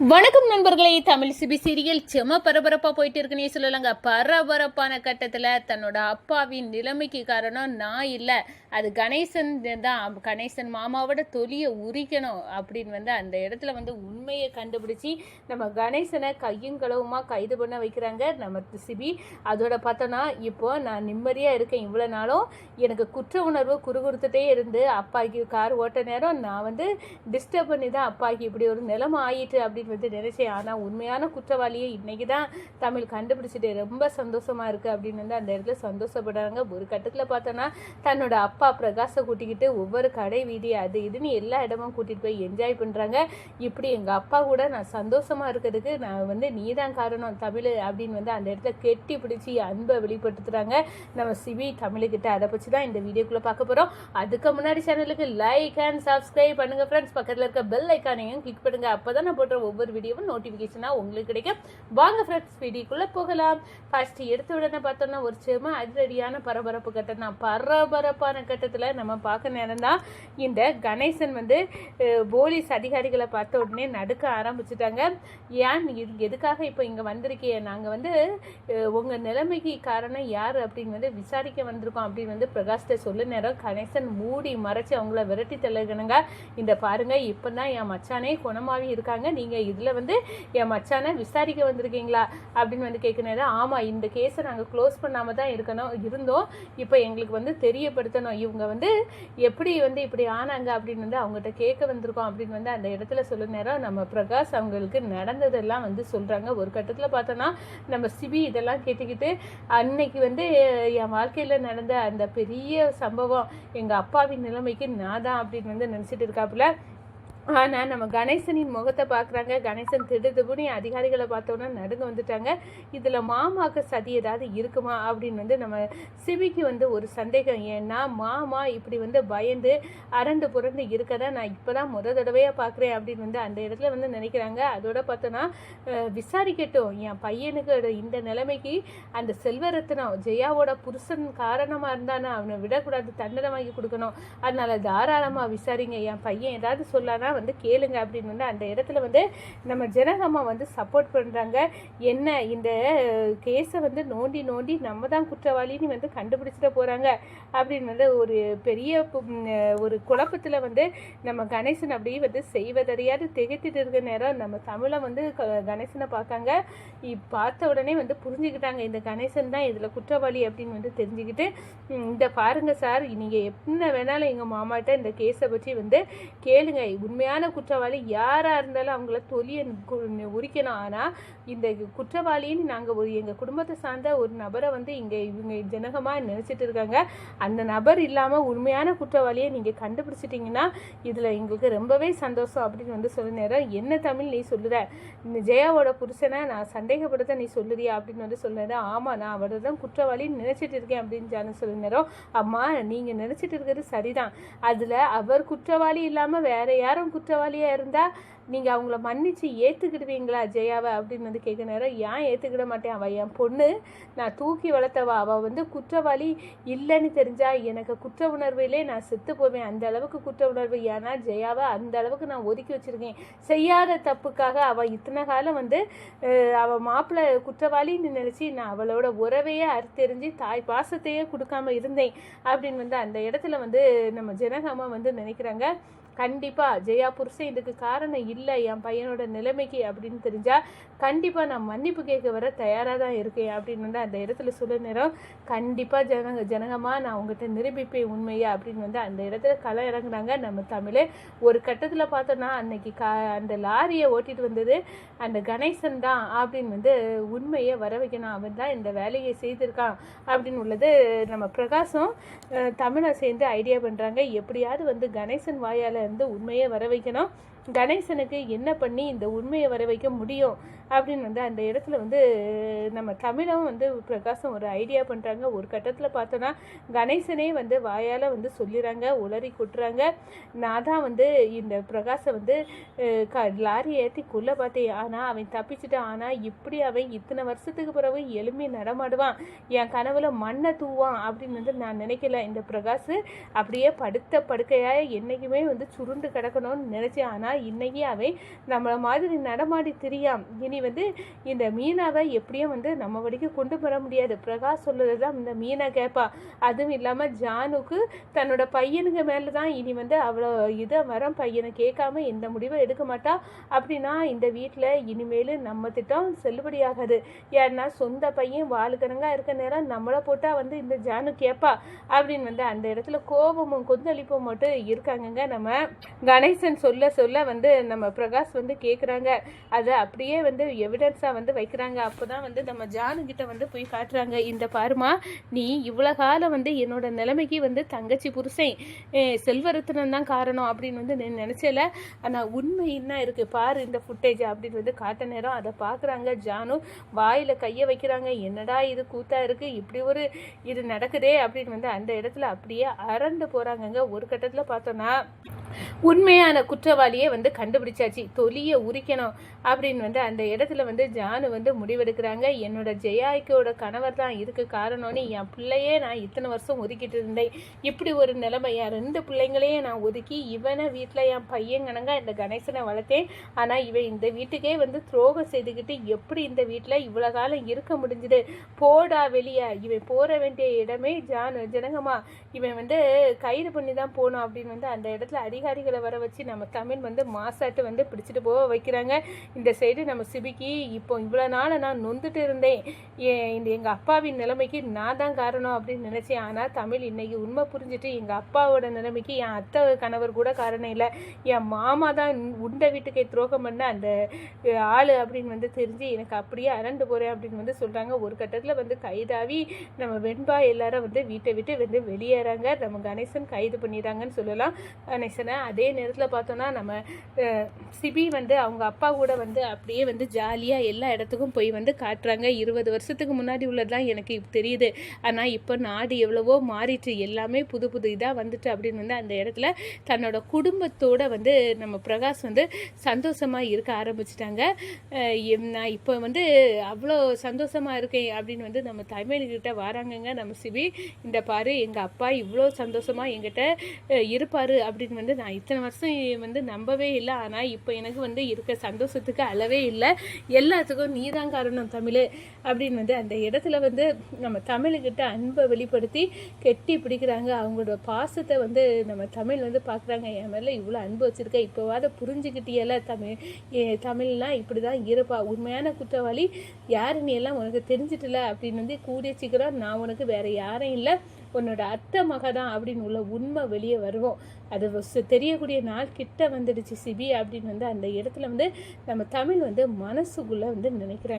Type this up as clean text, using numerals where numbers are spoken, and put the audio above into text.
வணக்கம் நண்பர்களே. Tamil CP serial செம பரபரப்பாக போயிட்டு இருக்குன்னே சொல்லலாங்க. பரபரப்பான கட்டத்தில் தன்னோட அப்பாவின் நிலைமைக்கு காரணம் நான் இல்லை, அது கணேசன் தான். கணேசன் மாமாவோட தொலியை உரிக்கணும் அப்படின்னு அந்த இடத்துல உண்மையை கண்டுபிடிச்சி நம்ம கணேசனை கையும் களவுமா கைது பண்ண வைக்கிறாங்க நம்ம சிபி. அதோட பார்த்தோன்னா இப்போ நான் நிம்மதியாக இருக்கேன். இவ்வளோ நாளும் எனக்கு குற்ற உணர்வு குறுகுறுத்துட்டே இருந்து அப்பாய்க்கு கார் ஓட்ட நேரம் நான் டிஸ்டர்ப் பண்ணி தான் அப்பாய்க்கு இப்படி ஒரு நிலைமை ஆயிட்டு அப்படின்னு நினைச்சேன். ஆனால் உண்மையான குற்றவாளியை இன்னைக்கு தான் தமிழ் கண்டுபிடிச்சிட்டு ரொம்ப சந்தோஷமா இருக்கு அப்படின்னு அந்த இடத்துல சந்தோஷப்படுறாங்க. ஒரு கட்டத்தில் பார்த்தோன்னா தன்னோட அப்பா பிரகாஷை கூட்டிக்கிட்டு ஒவ்வொரு கடை வீதி அது இதுன்னு எல்லா இடமும் கூட்டிட்டு போய் என்ஜாய் பண்றாங்க. இப்படி எங்க அப்பா கூட நான் சந்தோஷமா இருக்கிறதுக்கு நான் நீ தான் காரணம் தமிழ் அப்படின்னு அந்த இடத்துல கெட்டி பிடிச்சி அன்பை வெளிப்படுத்துறாங்க நம்ம சிபி தமிழுக்கிட்ட. அதை பற்றி தான் இந்த வீடியோக்குள்ள பார்க்க போறோம். அதுக்கு முன்னாடி சேனலுக்கு லைக் அண்ட் சப்ஸ்கிரைப் பண்ணுங்க ஃப்ரெண்ட்ஸ். பக்கத்தில் இருக்க பெல் ஐக்கானையும் கிளிக் பண்ணுங்க. அப்பதான் நான் போடுற ஒவ்வொரு வீடியோவும் நோட்டிஃபிகேஷனாக உங்களுக்கு கிடைக்கும். வாங்க ஃப்ரெண்ட்ஸ் வீடியோக்குள்ளே போகலாம். ஃபர்ஸ்ட் எடுத்த உடனே பார்த்தோம்னா ஒரு செம அதிரடியான பரபரப்பு கட்டம் தான். பரபரப்பான கட்டத்தில் நம்ம பார்க்க நேரம் தான் இந்த கணேசன் போலீஸ் அதிகாரிகளை பார்த்த உடனே நடுக்க ஆரம்பிச்சுட்டாங்க. ஏன் எதுக்காக இப்போ இங்கே வந்திருக்கே, நாங்கள் உங்கள் நிலைமைக்கு காரணம் யார் அப்படின்னு விசாரிக்க வந்திருக்கோம் அப்படின்னு பிரகாஷ்ட சொல்ல நேரம் கணேசன் மூடி மறைச்சி அவங்கள விரட்டி தள்ளுகணுங்க. இந்த பாருங்க இப்போ தான் என் மச்சானே குணமாகி இருக்காங்க, நீங்கள் இதில் என் மச்சானை விசாரிக்க வந்திருக்கீங்களா அப்படின்னு கேட்கணும். ஆமாம், இந்த கேஸை நாங்கள் க்ளோஸ் பண்ணாமல் தான் இருந்தோம். இப்போ எங்களுக்கு தெரியப்படுத்தணும் இவங்க எப்படி இப்படி ஆனாங்க அப்படின்னு அவங்ககிட்ட கேட்க வந்திருக்கோம் அப்படின்னு அந்த இடத்துல சொல்ல நேரம் நம்ம பிரகாஷ் அவங்களுக்கு நடந்ததெல்லாம் சொல்கிறாங்க. ஒரு கட்டத்தில் பார்த்தோன்னா நம்ம சிபி இதெல்லாம் கேட்டுக்கிட்டு அன்னைக்கு என் வாழ்க்கையில் நடந்த அந்த பெரிய சம்பவம் எங்கள் அப்பாவின் நிலைமைக்கு நான் தான் அப்படின்னு நினச்சிட்டு இருக்காப்புல. ஆனால் நம்ம கணேசனின் முகத்தை பார்க்குறாங்க. கணேசன் திடுதுப்புனி அதிகாரிகளை பார்த்தோன்னா நடுங்க வந்துட்டாங்க. இதில் மாமாவுக்கு சதி ஏதாவது இருக்குமா அப்படின்னு நம்ம சிபிக்கு ஒரு சந்தேகம். ஏன்னா மாமா இப்படி பயந்து அரண்டு புரண்டு இருக்கதான் நான் இப்போ தான் தடவையாக பார்க்குறேன் அப்படின்னு அந்த இடத்துல நினைக்கிறாங்க. அதோட பார்த்தோன்னா விசாரிக்கட்டும், என் பையனுக்கு இந்த நிலைமைக்கு அந்த செல்வரத்னம் ஜெயாவோட புருஷன் காரணமாக இருந்தானா அவனை விடக்கூடாது, தண்டனை வாங்கி கொடுக்கணும். அதனால தாராளமாக விசாரிங்க, என் பையன் ஏதாவது சொல்லானா கேளுங்க அப்படின்னு அந்த இடத்துல நம்ம ஜனகம்மா சப்போர்ட் பண்றாங்க. என்ன இந்த கேஸை நோண்டி நோண்டி நம்ம தான் குற்றவாளின்னு கண்டுபிடிச்சிட போறாங்க அப்படின்னு ஒரு பெரிய ஒரு குழப்பத்துல நம்ம கணேசன் அப்படியே செய்வதறியாது திகைத்துட்டு இருக்க நேரம் நம்ம தமிழை கணேசனை பார்க்காங்க. பார்த்த உடனே புரிஞ்சுக்கிட்டாங்க இந்த கணேசன் தான் இதுல குற்றவாளி அப்படின்னு தெரிஞ்சுக்கிட்டு, இந்த பாருங்க சார், நீங்க என்ன வேணாலும் எங்க மாமாட்ட இந்த கேஸை பற்றி கேளுங்க, உண்மையான குற்றவாளி யாரா இருந்தாலும் அவங்கள தொலியை உரிக்கணும். ஆனா இந்த குற்றவாளின்னு நாங்கள் எங்கள் குடும்பத்தை சார்ந்த ஒரு நபரை இங்கே இவங்க ஜனகமாக நினச்சிட்டு இருக்காங்க. அந்த நபர் இல்லாமல் உண்மையான குற்றவாளியை நீங்கள் கண்டுபிடிச்சிட்டிங்கன்னா இதில் எங்களுக்கு ரொம்பவே சந்தோஷம் அப்படின்னு சொல்ல நேரம். என்ன தமிழ் நீ சொல்லுற, இந்த ஜெயாவோட புருஷனை நான் சந்தேகப்படுத்த நீ சொல்லுறியா அப்படின்னு சொல்லுற. ஆமாம், நான் அவரை தான் குற்றவாளின்னு நினச்சிட்டு இருக்கேன் அப்படின்னு சொல்ல நேரம். அம்மா, நீங்கள் நினச்சிட்டு இருக்கிறது சரிதான், அதில் அவர் குற்றவாளி இல்லாமல் வேற யாரும் குற்றவாளியாக இருந்தால் நீங்கள் அவங்கள மன்னிச்சு ஏற்றுக்கிடுவீங்களா ஜெயாவை அப்படின்னு கேட்க நேரம். ஏன் ஏற்றுக்கிட மாட்டேன், அவள் என் பொண்ணு, நான் தூக்கி வளர்த்தவா, அவள் குற்றவாளி இல்லைன்னு தெரிஞ்சா எனக்கு குற்ற உணர்விலே நான் செத்து போவேன். அந்த அளவுக்கு குற்ற உணர்வு. ஏன்னா ஜெயாவை அந்த அளவுக்கு நான் ஒதுக்கி வச்சுருக்கேன். செய்யாத தப்புக்காக அவள் இத்தனை காலம் அவள் மாப்பிள்ளை குற்றவாளின்னு நினச்சி நான் அவளோட உறவையே அறுத்தெறிஞ்சு தாய் பாசத்தையே கொடுக்காம இருந்தேன் அப்படின்னு அந்த இடத்துல நம்ம ஜனகம்மா நினைக்கிறாங்க. கண்டிப்பாக ஜெயா புருஷன் இதுக்கு காரணம் இல்லை என் பையனோட நிலைமைக்கு அப்படின்னு தெரிஞ்சால் கண்டிப்பாக நான் மன்னிப்பு கேட்க வர தயாராக தான் இருக்கேன் அப்படின்னு அந்த இடத்துல சொல்ல நேரம். கண்டிப்பாக ஜனகமாக நான் உங்கள்கிட்ட நிரூபிப்பேன் உண்மையா அப்படின்னு அந்த இடத்துல களை இறங்குனாங்க நம்ம தமிழ். ஒரு கட்டத்தில் பார்த்தோன்னா அன்னைக்கு அந்த லாரியை ஓட்டிட்டு வந்தது அந்த கணேசன் தான் அப்படின்னு உண்மையை வர வைக்கணும், அவன் தான் இந்த வேலையை செய்திருக்கான் அப்படின்னு உள்ளது நம்ம பிரகாஷும் தமிழை சேர்ந்து ஐடியா பண்ணுறாங்க. எப்படியாவது கணேசன் வாயால் உண்மையை வர வைக்கணும். கணேசனுக்கு என்ன பண்ணி இந்த உண்மையை வர வைக்க முடியும் அப்படின்னு வந்து அந்த இடத்துல வந்து நம்ம தமிழும் வந்து பிரகாசம் ஒரு ஐடியா பண்ணுறாங்க. ஒரு கட்டத்தில் பார்த்தோன்னா கணேசனே வந்து வாயால் வந்து சொல்லிடுறாங்க, உளறி கொட்டுறாங்க, நான் தான் வந்து இந்த பிரகாசை வந்து லாரி ஏற்றி கொல்ல பார்த்தேன், ஆனால் அவன் தப்பிச்சுட்டான். ஆனால் இப்படி அவன் இத்தனை வருஷத்துக்கு பிறகு எலும்பி நடமாடுவான், என் கனவுல மண்ணை தூவான் அப்படின்னு வந்து நான் நினைக்கல. இந்த பிரகாஷ் அப்படியே படுத்த படுக்கையாக என்றைக்குமே வந்து சுருண்டு கிடக்கணும்னு நினச்சேன். ஆனால் இன்னைக்கு அவன் நம்மளை மாதிரி நடமாடி தெரியாம். இனி வந்து இந்த மீனாவை எப்படியும் வந்து நம்ம வரைக்கும் கொண்டு வர முடியாது. பிரகாஷ் சொல்லுறது தான் இந்த மீனா கேட்பா. அதுவும் இல்லாமல் ஜானுக்கு தன்னோட பையனுங்க மேலே தான் இனி வந்து அவ்வளோ இதை வரம், பையனை கேட்காம எந்த முடிவை எடுக்க மாட்டா. அப்படின்னா இந்த வீட்டில் இனிமேல் நம்ம திட்டம் செல்லுபடியாகாது. ஏன்னா சொந்த பையன் வாழுக்கணங்காக இருக்க நேரம் நம்மளை போட்டால் வந்து இந்த ஜானு கேட்பா அப்படின்னு வந்து அந்த இடத்துல கோபமும் கொந்தளிப்பும் மட்டும் இருக்காங்கங்க. நம்ம கணேசன் சொல்ல சொல்ல வந்து நம்ம பிரகாஷ் வந்து கேட்குறாங்க. அதை அப்படியே வந்து எவிடன்ஸாக வந்து வைக்கிறாங்க. அப்போ தான் வந்து நம்ம ஜானுக்கிட்ட வந்து போய் காட்டுறாங்க. இந்த பாருமா, நீ இவ்வளோ காலம் வந்து என்னோட நிலைமைக்கு வந்து தங்கச்சி புருஷன் செல்வரத்னம் தான் காரணம் அப்படின்னு வந்து நினச்சல. ஆனால் உண்மை என்ன இருக்குது பாரு இந்த ஃபுட்டேஜ் அப்படின்னு வந்து காட்ட நேரம் அதை பார்க்குறாங்க. ஜானு வாயில் கையை வைக்கிறாங்க. என்னடா இது கூத்தா இருக்குது, இப்படி ஒரு இது நடக்குதே அப்படின்னு வந்து அந்த இடத்துல அப்படியே அரண்டு போகிறாங்கங்க. ஒரு கட்டத்தில் பார்த்தோன்னா உண்மையான குற்றவாளியே வந்து கண்டுபிடிச்சாச்சு, தொலியை உரிக்கணும் அப்படின்னு வந்து அந்த இடத்துல வந்து ஜானு வந்து முடிவெடுக்கிறாங்க. என்னோட ஜெயாய்க்கோட கணவர் தான் இதுக்கு காரணம்னு என் பிள்ளையே நான் இத்தனை வருஷம் ஒதுக்கிட்டு இருந்தேன். இப்படி ஒரு நிலைமை, என் 2 பிள்ளைங்களையும் நான் ஒதுக்கி இவனை வீட்டில் என் பையன் கணங்க இந்த கணேசனை வளர்த்தேன். ஆனால் இவன் இந்த வீட்டுக்கே வந்து துரோகம் செய்துக்கிட்டு எப்படி இந்த வீட்டில் இவ்வளோ காலம் இருக்க முடிஞ்சுது, போடா வெளியே, இவன் போற வேண்டிய இடமே ஜனங்கம்மா, இவன் வந்து கைது பண்ணி தான் போகணும் அப்படின்னு வந்து அந்த இடத்துல அதிகாரிகளை வர வச்சு நம்ம தமிழ் வந்து மாசாட்டு வந்து பிடிச்சிட்டு போக வைக்கிறாங்க. இந்த சைடு நம்ம சிபிக்கு இப்போ இவ்வளோ நாள் நான் நொந்துட்டு இருந்தேன், இந்த எங்கள் அப்பாவின் நிலைமைக்கு நான் தான் காரணம் அப்படின்னு நினச்சேன். ஆனால் தமிழ் இன்னைக்கு உண்மை புரிஞ்சுட்டு எங்கள் அப்பாவோட நிலைமைக்கு என் அத்தை கணவர் கூட காரணம் இல்லை, என் மாமா தான் உண்ட வீட்டுக்கை துரோகம் பண்ண அந்த ஆள் அப்படின்னு வந்து தெரிஞ்சு எனக்கு அப்படியே அரண்டு போகிறேன் அப்படின்னு வந்து சொல்கிறாங்க. ஒரு கட்டத்தில் வந்து கைதாவி நம்ம வெண்பா எல்லாரும் வந்து வீட்டை விட்டு வந்து வெளியேறாங்க. நம்ம கணேசன் கைது பண்ணிடுறாங்கன்னு சொல்லலாம் கணேசனை. அதே நேரத்தில் பார்த்தோன்னா நம்ம சிபி வந்து அவங்க அப்பா கூட வந்து அப்படியே வந்து ஜாலியாக எல்லா இடத்துக்கும் போய் வந்து காட்டுறாங்க. 20 வருஷத்துக்கு முன்னாடி உள்ளதுதான் எனக்கு தெரியுது, ஆனால் இப்போ நாடு எவ்வளவோ மாறிட்டு எல்லாமே புது புது இதாக வந்துட்டு அப்படின்னு வந்து அந்த இடத்துல தன்னோட குடும்பத்தோடு வந்து நம்ம பிரகாஷ் வந்து சந்தோஷமாக இருக்க ஆரம்பிச்சிட்டாங்க. நான் இப்போ வந்து அவ்வளோ சந்தோஷமாக இருக்கேன் அப்படின்னு வந்து நம்ம தமிழ்கிட்ட வராங்கங்க. நம்ம சிபி, இந்த பாரு எங்கள் அப்பா இவ்வளோ சந்தோஷமாக என்கிட்ட இருப்பார் அப்படின்னு வந்து நான் இத்தனை வருஷம் வந்து நம்பவே இல்லை. ஆனால் இப்போ எனக்கு வந்து இருக்க சந்தோஷத்துக்கு அளவே இல்லை, எல்லாத்துக்கும் நீ தான் காரணம் தமிழ் அப்படின்னு வந்து அந்த இடத்துல வந்து நம்ம தமிழ்கிட்ட அன்பை வெளிப்படுத்தி கெட்டி பிடிக்கிறாங்க. அவங்களோட பாசத்தை வந்து நம்ம தமிழ் வந்து பார்க்குறாங்க. என் மேலே இவ்வளோ அன்பு வச்சுருக்க, இப்போவாத புரிஞ்சுக்கிட்டியல தமிழ்லாம் இப்படி தான் இருப்பா, உண்மையான குற்றவாளி யாருன்னு எல்லாம் உனக்கு தெரிஞ்சிட்டல அப்படின்னு வந்து கூடிய சீக்கிரம் நான் உனக்கு வேறு யாரும் இல்லை, உன்னோட அத்தை மக தான் அப்படின்னு உள்ள உண்மை வெளியே வருவோம். அது தெரியக்கூடிய நாள் கிட்ட வந்துடுச்சு சிபி அப்படின்னு வந்து அந்த இடத்துல வந்து நம்ம தமிழ் வந்து மனசுக்குள்ளே வந்து நினைக்கிறேன்.